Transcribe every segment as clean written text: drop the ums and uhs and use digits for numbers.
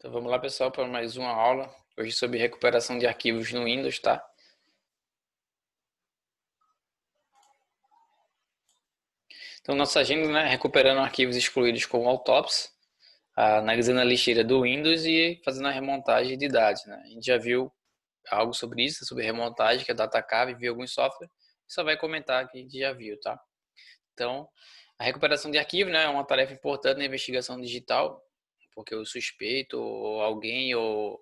Então vamos lá, pessoal, para mais uma aula. Hoje sobre recuperação de arquivos no Windows, tá? Então nossa agenda, né, recuperando arquivos excluídos com Autops, analisando a lixeira do Windows e fazendo a remontagem de dados, né? A gente já viu algo sobre isso, sobre remontagem, que é DataCave, viu alguns softwares, só vai comentar que a gente já viu, tá? Então, a recuperação de arquivo, né, é uma tarefa importante na investigação digital, porque o suspeito ou alguém ou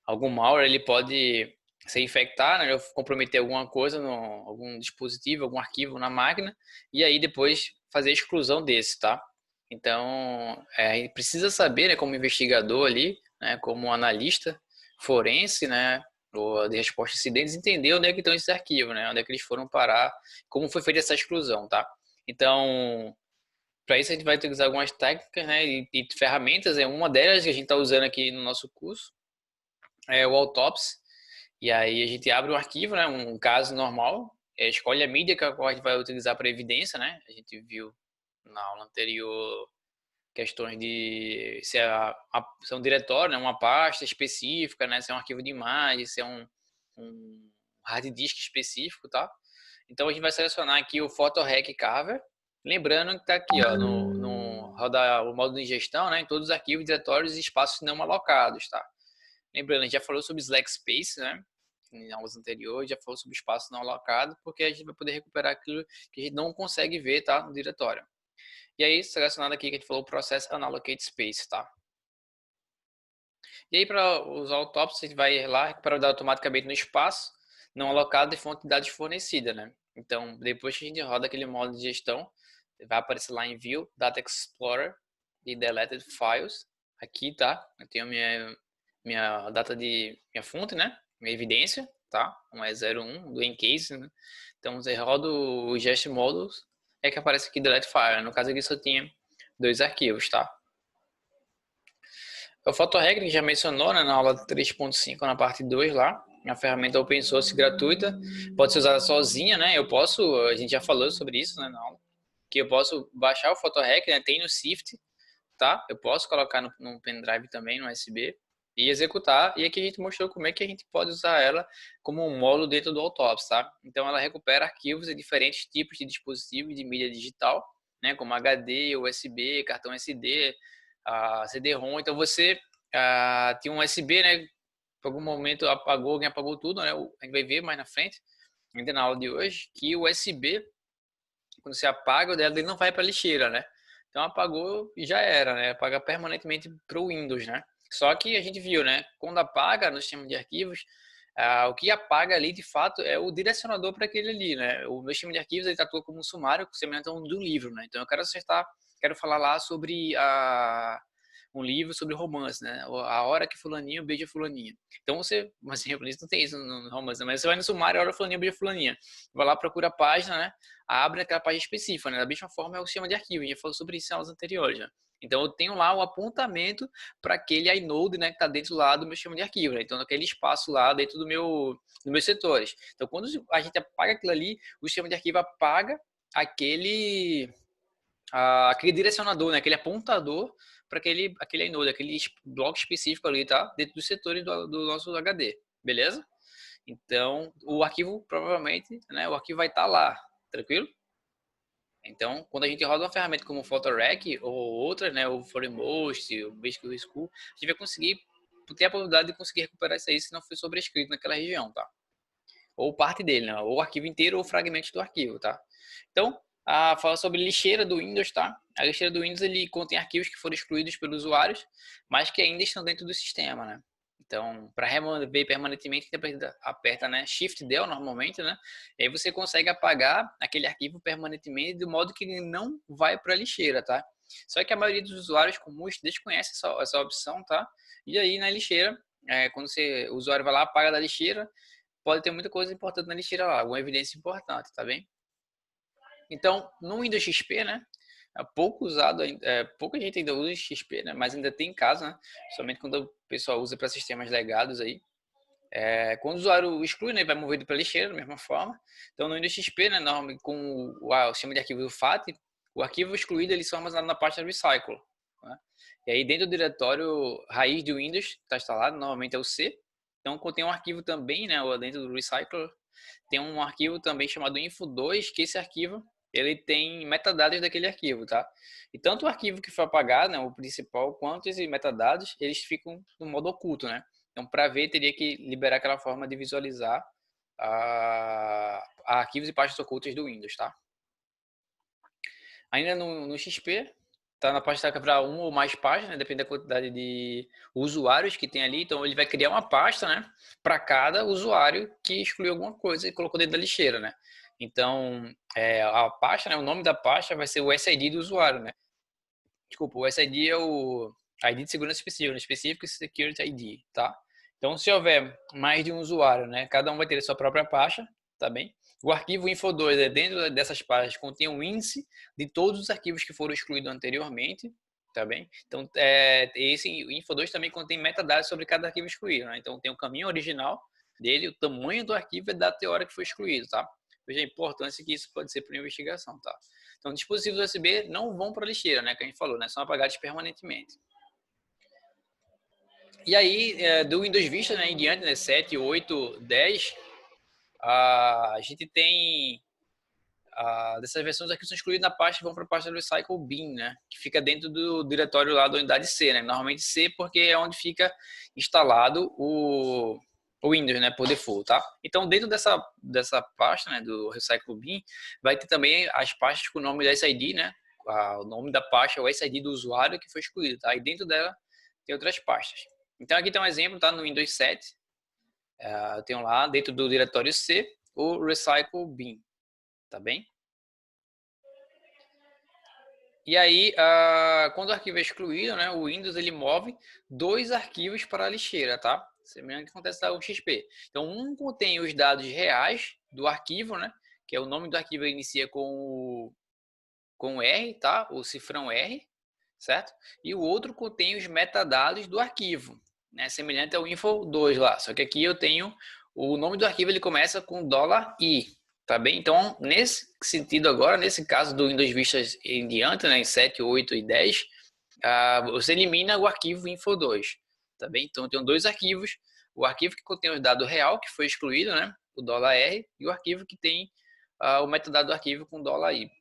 algum malware ele pode se infectar, né, ou comprometer alguma coisa, algum dispositivo, algum arquivo na máquina, e aí depois fazer a exclusão desse, tá? Então, a gente precisa saber, né, como investigador ali, né, como analista forense, né, ou de resposta a incidentes, entender onde é que estão esses arquivos, né, onde é que eles foram parar, como foi feita essa exclusão, tá? Então, para isso a gente vai utilizar algumas técnicas, né, e ferramentas, é uma delas que a gente está usando aqui no nosso curso, é o Autopsy. E aí a gente abre um arquivo, né, um caso normal, escolhe a mídia que a gente vai utilizar para evidência, né? A gente viu na aula anterior questões de se é um diretório, né, uma pasta específica, né, se é um arquivo de imagem, se é um hard disk específico, tá? Então a gente vai selecionar aqui o PhotoRec Carver, lembrando que tá aqui, ó, no rodar o modo de ingestão, né, em todos os arquivos, diretórios e espaços não alocados, tá? Lembrando, a gente já falou sobre Slack Space, né? Em aulas anteriores, já falou sobre espaço não alocado, porque a gente vai poder recuperar aquilo que a gente não consegue ver, tá? No diretório. E aí, selecionado aqui que a gente falou, o processo Unallocate Space, tá? E aí, para usar o top, você vai lá recuperar o dado automaticamente no espaço não alocado de fonte de dados fornecida, né? Então, depois que a gente roda aquele modo de gestão, vai aparecer lá em View, Data Explorer e Deleted Files. Aqui, tá? Eu tenho minha data de minha fonte, né? Minha evidência, tá? 1 do encase, né? Então você roda o gest models, é que aparece aqui delete file. No caso aqui só tinha 2 arquivos, tá? O PhotoRec que já mencionou, né, na aula 3.5, na parte 2 lá, uma ferramenta open source gratuita, pode ser usada sozinha, né? A gente já falou sobre isso, né, na aula, que eu posso baixar o PhotoRec, né? Tem no Sift, tá? Eu posso colocar no pendrive também, no USB, e executar. E aqui a gente mostrou como é que a gente pode usar ela como um módulo dentro do Autopsy, tá? Então ela recupera arquivos de diferentes tipos de dispositivos de mídia digital, né? Como HD, USB, cartão SD, CD-ROM. Então você tem um USB, né? Por algum momento apagou, alguém apagou tudo, né? A gente vai ver mais na frente, ainda na aula de hoje, que o USB, quando você apaga, o dela ele não vai para a lixeira, né? Então apagou e já era, né? Apaga permanentemente para o Windows, né? Só que a gente viu, né? Quando apaga no sistema de arquivos, o que apaga ali de fato é o direcionador para aquele ali, né? O meu sistema de arquivos ele atua como um sumário semelhante a um do livro, né? Então eu quero falar lá sobre um livro sobre romance, né? A hora que fulaninho beija fulaninha. Então você, um exemplo, isso não tem isso no romance, né? Mas você vai no sumário, a hora que fulaninho beija fulaninha. Vai lá, procura a página, né? Abre aquela página específica, né? Da mesma forma é o sistema de arquivo, a gente já falou sobre isso em aulas anteriores, já. Então eu tenho lá o apontamento para aquele inode, né, que está dentro lá do meu sistema de arquivo, né? Então naquele espaço lá dentro dos meus setores. Então quando a gente apaga aquilo ali, o sistema de arquivo apaga aquele aquele direcionador, né, aquele apontador para aquele inode, aquele bloco específico ali, tá? Dentro dos setores do nosso HD, beleza? Então o arquivo provavelmente, né, o arquivo vai estar lá, tranquilo? Então, quando a gente roda uma ferramenta como o PhotoRec ou outras, né, o Foremost, o Basic School, a gente vai conseguir ter a probabilidade de conseguir recuperar isso aí se não foi sobrescrito naquela região, tá? Ou parte dele, né? Ou o arquivo inteiro ou fragmentos do arquivo, tá? Então, fala sobre lixeira do Windows, tá? A lixeira do Windows ele contém arquivos que foram excluídos pelos usuários, mas que ainda estão dentro do sistema, né? Então, para remover permanentemente, você aperta, né, Shift Del normalmente, né? E aí você consegue apagar aquele arquivo permanentemente do modo que ele não vai para a lixeira, tá? Só que a maioria dos usuários comuns desconhece essa opção, tá? E aí na lixeira, quando o usuário vai lá, apaga da lixeira, pode ter muita coisa importante na lixeira lá, alguma evidência importante, tá bem? Então, no Windows XP, né? É pouco usado, pouca gente ainda usa XP, né? Mas ainda tem caso, né? Somente quando o pessoal usa para sistemas legados aí. Quando o usuário exclui, né, vai movido para lixeira da mesma forma. Então, no Windows XP, né, com o sistema de arquivo FAT, o arquivo excluído ele só armazenado na pasta Recycle, né? E aí dentro do diretório raiz do Windows que está instalado, normalmente é o C. Então contém um arquivo também, né, dentro do recycler, tem um arquivo também chamado info2, que esse arquivo ele tem metadados daquele arquivo, tá? E tanto o arquivo que foi apagado, né, o principal, quanto esses metadados, eles ficam no modo oculto, né? Então, para ver, teria que liberar aquela forma de visualizar arquivos e pastas ocultas do Windows, tá? Ainda no XP, tá na pasta para uma ou mais páginas, né? Depende da quantidade de usuários que tem ali. Então, ele vai criar uma pasta, né, para cada usuário que excluiu alguma coisa e colocou dentro da lixeira, né? Então, a pasta, né, o nome da pasta vai ser o SID do usuário, né? Desculpa, o SID é o ID de segurança específico, né? Specific Security ID, tá? Então, se houver mais de um usuário, né, cada um vai ter a sua própria pasta, tá bem? O arquivo info2 é dentro dessas pastas, contém um índice de todos os arquivos que foram excluídos anteriormente, tá bem? Então, esse info2 também contém metadados sobre cada arquivo excluído, né? Então, tem o caminho original dele, o tamanho do arquivo e a data e hora que foi excluído, tá? Veja a importância que isso pode ser para investigação, tá? Então, dispositivos USB não vão para a lixeira, né? Que a gente falou, né? São apagados permanentemente. E aí, do Windows Vista, né, em diante, né, 7, 8, 10, a gente tem dessas versões aqui são excluídas na pasta, vão para a pasta do Recycle Bin, né, que fica dentro do diretório lá da unidade C, né, normalmente C porque é onde fica instalado o Windows, né, por default, tá? Então, dentro dessa pasta, né, do Recycle Bin, vai ter também as pastas com o nome da SID, né, o nome da pasta é o SID do usuário que foi excluído, tá? E dentro dela tem outras pastas. Então, aqui tem um exemplo, tá? No Windows 7, eu tenho lá, dentro do diretório C, o Recycle Bin, tá bem? E aí, quando o arquivo é excluído, né, o Windows ele move 2 arquivos para a lixeira, tá? Semelhante ao que acontece no XP. Então, um contém os dados reais do arquivo, né? Que é o nome do arquivo inicia com o R, tá? O cifrão R, certo? E o outro contém os metadados do arquivo, né? Semelhante ao info2 lá. Só que aqui eu tenho o nome do arquivo, ele começa com $i, tá bem? Então, nesse sentido agora, nesse caso do Windows Vista em diante, né, em 7, 8 e 10, você elimina o arquivo info2, tá bem? Então, eu tenho 2 arquivos, o arquivo que contém os dados real, que foi excluído, né, o $R, e o arquivo que tem o metadado do arquivo com $i.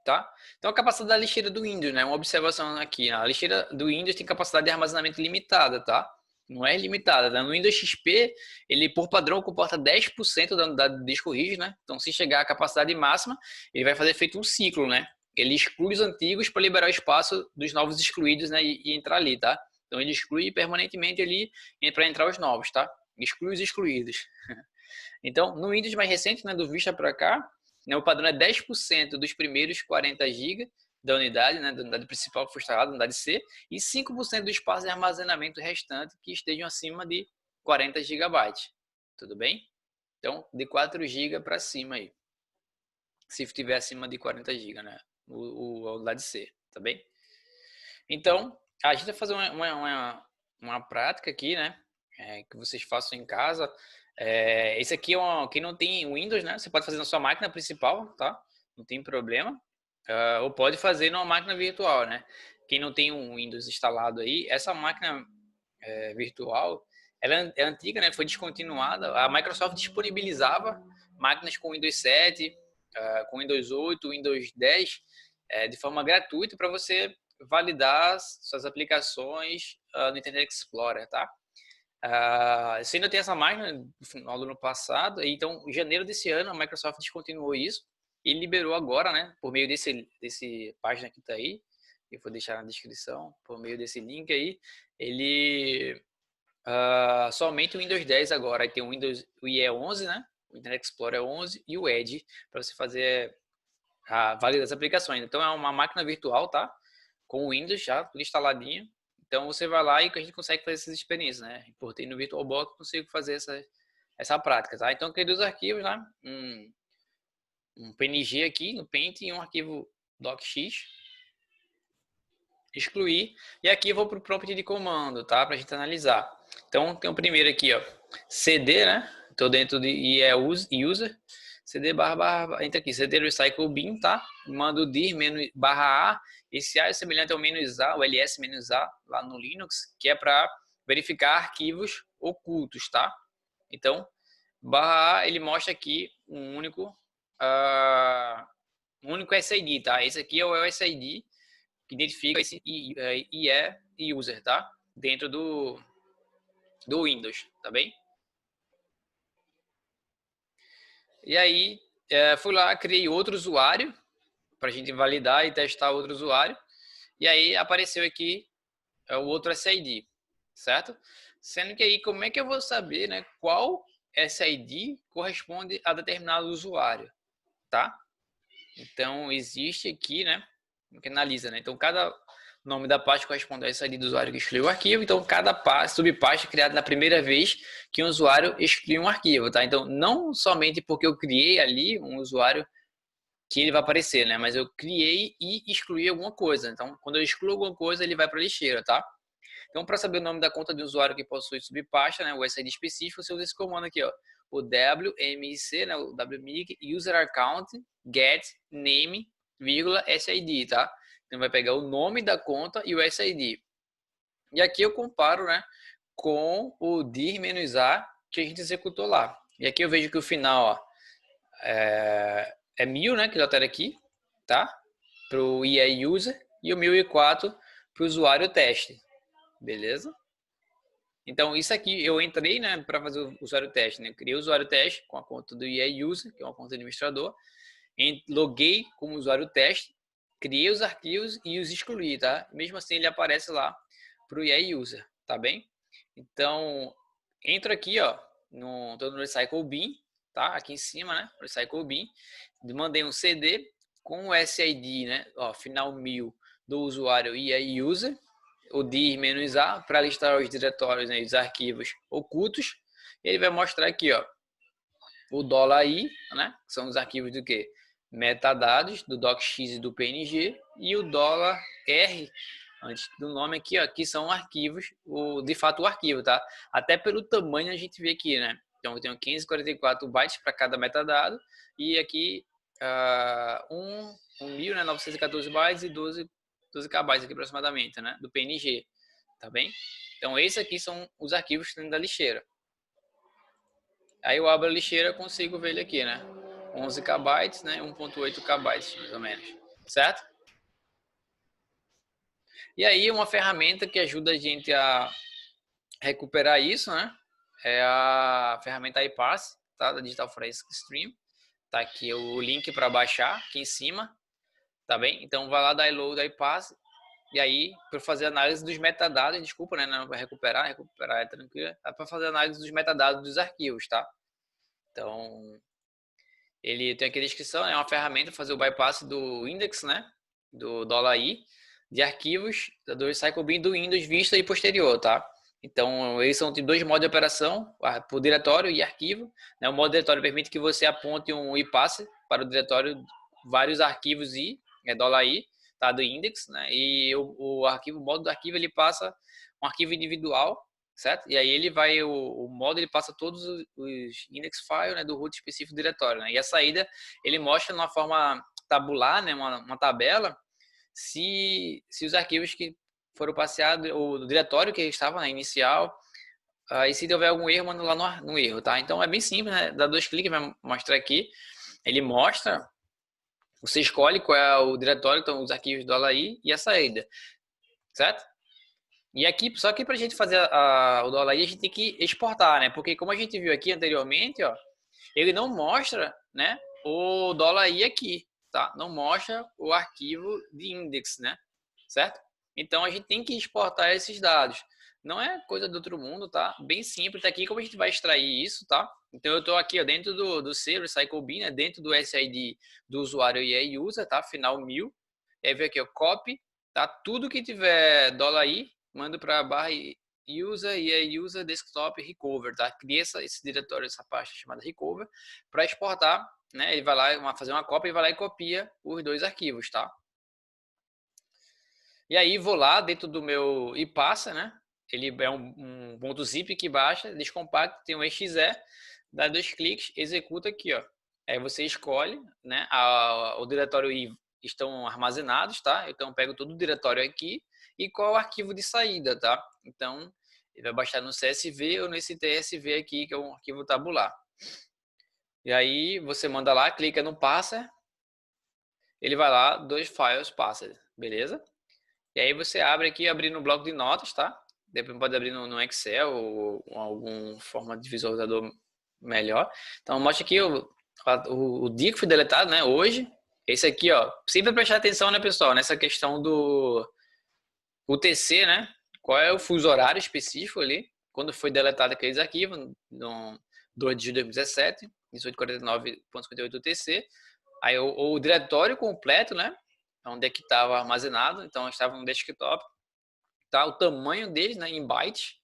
Tá? Então, a capacidade da lixeira do Windows, né? Uma observação aqui, a lixeira do Windows tem capacidade de armazenamento limitada, tá? Não é ilimitada, né? No Windows XP, ele por padrão comporta 10% da unidade de disco rígido, né? Então, se chegar à capacidade máxima, ele vai fazer feito um ciclo, né? Ele exclui os antigos para liberar o espaço dos novos excluídos, né? E entrar ali, tá? Então, ele exclui permanentemente ali para entrar os novos, tá? Exclui os excluídos. Então, no Windows mais recente, né? Do Vista para cá, o padrão é 10% dos primeiros 40 GB da unidade, né, da unidade principal que foi instalada, unidade C, e 5% do espaço de armazenamento restante que estejam acima de 40 GB. Tudo bem? Então, de 4 GB para cima aí. Se estiver acima de 40 GB, né? A unidade C, tá bem? Então, a gente vai fazer uma prática aqui, né? Que vocês façam em casa. Esse aqui quem não tem Windows, né? Você pode fazer na sua máquina principal, tá? Não tem problema. Ou pode fazer numa máquina virtual, né? Quem não tem um Windows instalado aí, essa máquina virtual, ela é antiga, né? Foi descontinuada. A Microsoft disponibilizava máquinas com Windows 7, com Windows 8, Windows 10, de forma gratuita para você validar suas aplicações no Internet Explorer, tá? Você ainda tem essa máquina no final do ano passado, então em janeiro desse ano a Microsoft descontinuou isso e liberou agora, né, por meio desse página que está aí, eu vou deixar na descrição, por meio desse link aí, ele somente o Windows 10 agora, aí tem o IE 11, né, o Internet Explorer 11 e o Edge para você fazer validar as aplicações. Então é uma máquina virtual, tá, com o Windows já tudo instaladinho. Então você vai lá e a gente consegue fazer essas experiências, né? Importei no VirtualBox, consigo fazer essa prática, tá? Então eu criei 2 arquivos, né? Um PNG aqui no Paint e um arquivo docx. Excluir. E aqui eu vou para o prompt de comando, tá? Para a gente analisar. Então tem o primeiro aqui, ó. CD, né? Estou dentro de user. CD //, entra aqui, CD recycle bin, tá? Mando dir -a Esse A é semelhante ao "-a", o ls-a lá no Linux, que é para verificar arquivos ocultos, tá? Então, /A ele mostra aqui um único SID, tá? Esse aqui é o SID que identifica esse IE user, tá? Dentro do Windows, tá bem? E aí, fui lá, criei outro usuário para a gente validar e testar outro usuário. E aí apareceu aqui o outro SID, certo? Sendo que aí, como é que eu vou saber, né, qual SID corresponde a determinado usuário, tá? Então, existe aqui, né, que analisa, né? Então, cada nome da pasta corresponde ao SID do usuário que excluiu o arquivo. Então, cada subpasta é criada na primeira vez que um usuário exclui um arquivo, tá? Então, não somente porque eu criei ali um usuário que ele vai aparecer, né? Mas eu criei e excluí alguma coisa. Então, quando eu excluo alguma coisa, ele vai para a lixeira, tá? Então, para saber o nome da conta de usuário que possui subpasta, né, o SID específico, você usa esse comando aqui, ó, o WMIC, né, o WMIC user account get name, SID, tá? Então, vai pegar o nome da conta e o SID. E aqui eu comparo, né, com o dir-a que a gente executou lá. E aqui eu vejo que o final, ó, é 1000, né, que ele altera aqui, tá? Para o IE user e o 1004 para o usuário teste. Beleza? Então, isso aqui eu entrei, né, para fazer o usuário teste, né? Eu criei o usuário teste com a conta do IE User, que é uma conta administrador. Loguei como usuário teste, criei os arquivos e os excluí, tá? Mesmo assim, ele aparece lá para o IE User, tá bem? Então, entro aqui, ó, tô no Recycle Bin, tá? Aqui em cima, né? Recycle Bin. Mandei um CD com o SID, né? Ó, final 1000 do usuário IE User, o dir-a para listar os diretórios, né, os arquivos ocultos. E ele vai mostrar aqui, ó, o $i, né, que são os arquivos do que? Metadados do docx e do png, e o $r antes do nome aqui, ó, que são arquivos, de fato o arquivo, tá? Até pelo tamanho a gente vê aqui, né? Então eu tenho 544 bytes para cada metadado e aqui 1.914 bytes e 12 KB aqui aproximadamente, né? Do PNG, tá bem? Então esses aqui são os arquivos dentro da lixeira. Aí eu abro a lixeira e consigo ver ele aqui, né? 11 KB, né? 1.8 KB, mais ou menos, certo? E aí uma ferramenta que ajuda a gente a recuperar isso, né? É a ferramenta iPass, tá? Da Digital Forensic Stream. Tá aqui o link para baixar aqui em cima, tá bem? Então vai lá, download iPass. E aí, para fazer análise dos metadados, desculpa, né? Não vai recuperar é tranquilo. É para fazer análise dos metadados dos arquivos, tá? Então, ele tem aqui a descrição, é uma ferramenta para fazer o bypass do index, né? Do $i, de arquivos do Recycle Bin do Windows Vista e posterior, tá? Então, eles são de dois modos de operação, por diretório e arquivo. Né? O modo diretório permite que você aponte um iPass para o diretório vários arquivos i, $i, tá? Do index, né? E o modo do arquivo, ele passa um arquivo individual, certo? E aí ele vai, o modo ele passa todos os index files, né, do root específico do diretório, né? E a saída ele mostra numa forma tabular, né, uma tabela, se os arquivos que foram passeados, o diretório que estava na inicial, e se houver algum erro, manda lá no erro, tá? Então é bem simples, né? Dá 2 cliques, vai mostrar aqui. Ele mostra, você escolhe qual é o diretório, então os arquivos do .i e a saída, certo? E aqui, só que para a gente fazer o $i, a gente tem que exportar, né? Porque como a gente viu aqui anteriormente, ó, ele não mostra, né, o $i aqui, tá? Não mostra o arquivo de index, né? Certo? Então a gente tem que exportar esses dados. Não é coisa do outro mundo, tá? Bem simples. Tá aqui como a gente vai extrair isso, tá? Então eu estou aqui, ó, dentro do C, Recycle Bin, né? Dentro do SID do usuário IE User, tá? Final 1000. E aí vem aqui, ó, copy, tá? Tudo que tiver $i, mando para barra user e user desktop recover, tá? Cria esse diretório, essa pasta chamada recover, para exportar, né? Ele vai lá fazer uma cópia e vai lá e copia os dois arquivos, tá? E aí vou lá dentro do meu e passa, né? Ele é um ponto zip que baixa, descompacta, tem um exe, dá 2 cliques, executa aqui, ó. Aí você escolhe, né? O diretório i estão armazenados, tá? Então, eu pego todo o diretório aqui e qual é o arquivo de saída, tá? Então, ele vai baixar no CSV ou nesse TSV aqui, que é um arquivo tabular. E aí, você manda lá, clica no parser, ele vai lá, 2 files parser, beleza? E aí você abre aqui, abrir no bloco de notas, tá? Depois pode abrir no Excel ou algum forma de visualizador melhor. Então, mostra aqui o dia que foi deletado, né? Hoje. Esse aqui, ó. Sempre prestar atenção, né, pessoal? Nessa questão do UTC, né? Qual é o fuso horário específico ali? Quando foi deletado aqueles arquivos, no 2 de 2017, 1849.58 UTC. Aí o diretório completo, né? Onde é que estava armazenado. Então, estava no desktop. Tá? O tamanho deles, né? Em bytes.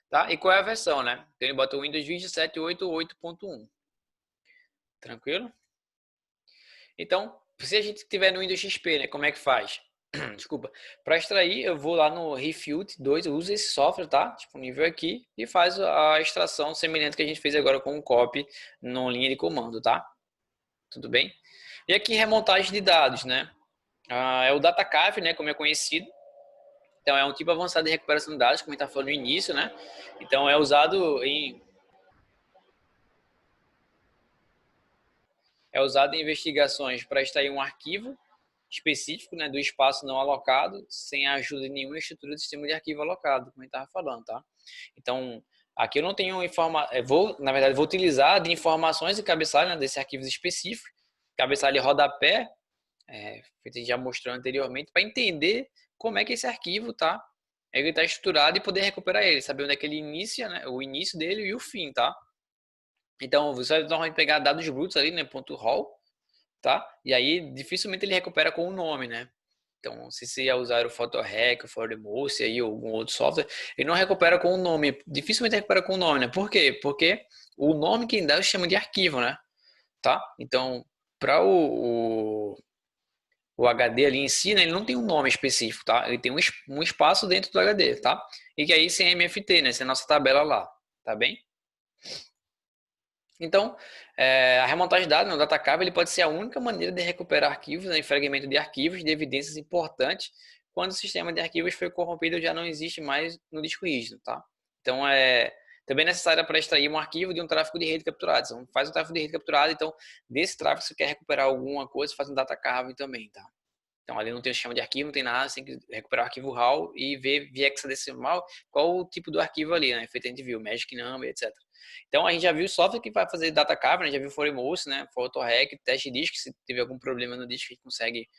Tá? E qual é a versão, né? Então, ele bota o Windows 27 8.8.1. Tranquilo? Então, se a gente tiver no Windows XP, né? Como é que faz? Desculpa. Para extrair, eu vou lá no Refute 2, eu uso esse software, tá? Disponível aqui. E faz a extração semelhante que a gente fez agora com o copy na linha de comando, tá? Tudo bem? E aqui, remontagem de dados, né? É o DataCaf, né? Como é conhecido. Então, é um tipo avançado de recuperação de dados, como a gente está falando no início, né? Então, é usado em investigações para extrair um arquivo específico, né, do espaço não alocado, sem a ajuda de nenhuma estrutura do sistema de arquivo alocado, como a gente estava falando, tá? Então, aqui eu não tenho na verdade, vou utilizar de informações de cabeçalho, né, desses arquivos específicos, cabeçalho e rodapé, que a gente já mostrou anteriormente, para entender como é que esse arquivo tá, ele está estruturado e poder recuperar ele, saber onde é que ele inicia, né, o início dele e o fim, tá? Então, você vai normalmente pegar dados brutos ali, né, .raw, tá? E aí, dificilmente ele recupera com o nome, né? Então, se você ia usar o PhotoRec, o ForMouse aí, ou algum outro software, ele não recupera com o nome, dificilmente recupera com o nome, né? Por quê? Porque o nome quem dá chama de arquivo, né? Tá? Então, para o HD ali em si, né, ele não tem um nome específico, tá? Ele tem um espaço dentro do HD, tá? E que aí sem MFT, né? Sem a nossa tabela lá, tá bem? Então, a remontagem de dados, o DataCab, ele pode ser a única maneira de recuperar arquivos, né, fragmento de arquivos, de evidências importantes, quando o sistema de arquivos foi corrompido e já não existe mais no disco rígido, tá? Então, é também necessário para extrair um arquivo de um tráfego de rede capturado. Então, faz um tráfego de rede capturado, então, desse tráfego, se você quer recuperar alguma coisa, faz um DataCab também, tá? Então, ali não tem o sistema de arquivo, não tem nada, você tem que recuperar o arquivo RAW e ver via hexadecimal qual o tipo do arquivo ali, né? Feito a gente viu, Magic Number, etc. Então, a gente já viu o software que vai fazer data capture, já viu ForMouse, né? PhotoRec, teste de disco, se tiver algum problema no disco, a gente consegue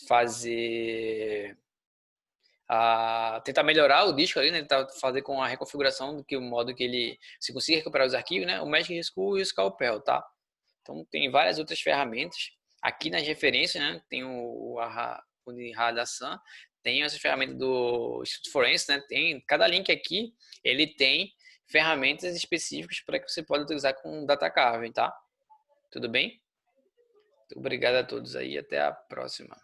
fazer... tentar melhorar o disco ali, né? Tentar fazer com a reconfiguração do que o modo que ele se consiga recuperar os arquivos, né? O Magic School e o Scalpel, tá? Então, tem várias outras ferramentas. Aqui nas referências, né, tem o de Radasan, tem essas ferramentas do Instituto Forense, né, tem, cada link aqui, ele tem ferramentas específicas para que você pode utilizar com Data Carving, tá? Tudo bem? Obrigado a todos aí, até a próxima.